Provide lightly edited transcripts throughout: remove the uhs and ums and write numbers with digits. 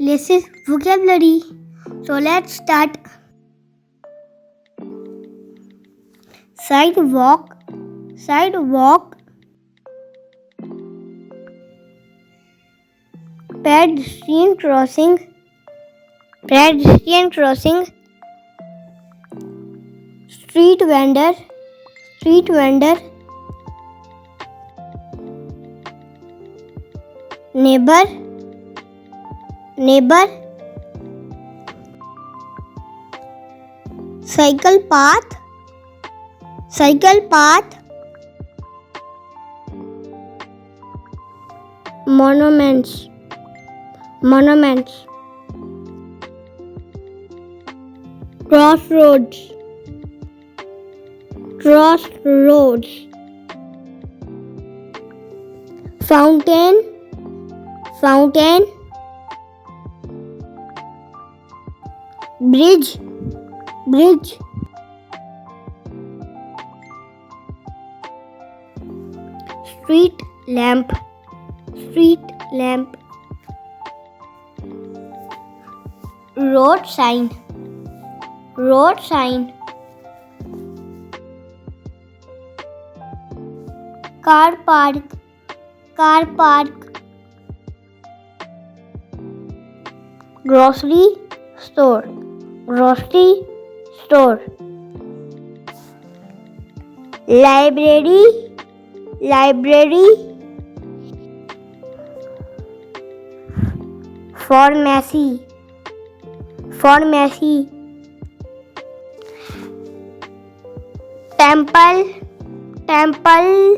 places, vocabulary. So let's start. Sidewalk, sidewalk. Pedestrian crossing, pedestrian crossing. Street vendor, street vendor. Neighbor, neighbor. Cycle path, cycle path. Monuments, monuments. Crossroads, crossroads. Fountain, fountain. Bridge, bridge. Street lamp, street lamp. Road sign, road sign. Car park, car park. Grocery store, grocery store. Library, library. Pharmacy, pharmacy. Temple, temple.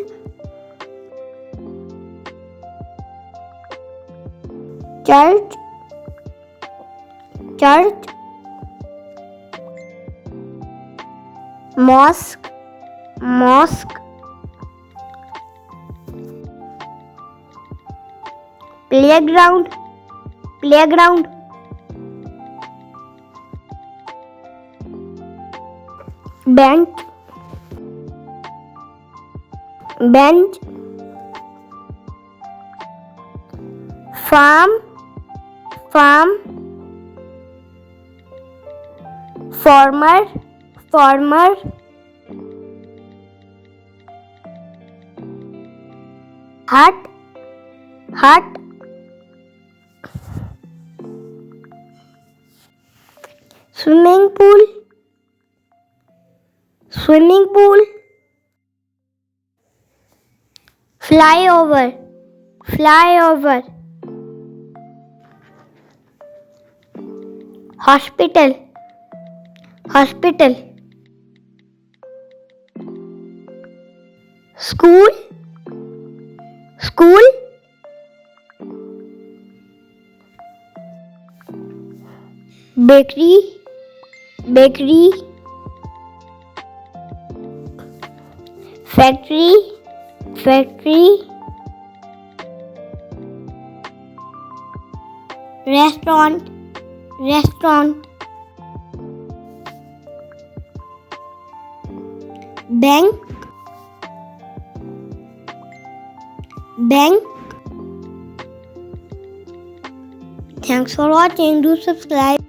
Church, church. Mosque, mosque. Playground, playground. Bench, bench. Farm, farm. Farmer, farmer. Hut, hut. Swimming pool, swimming pool. Flyover, flyover. Hospital, hospital. School, school. Bakery, bakery. Factory, factory. Restaurant, restaurant. Bank, bank. Thanks for watching. Do subscribe.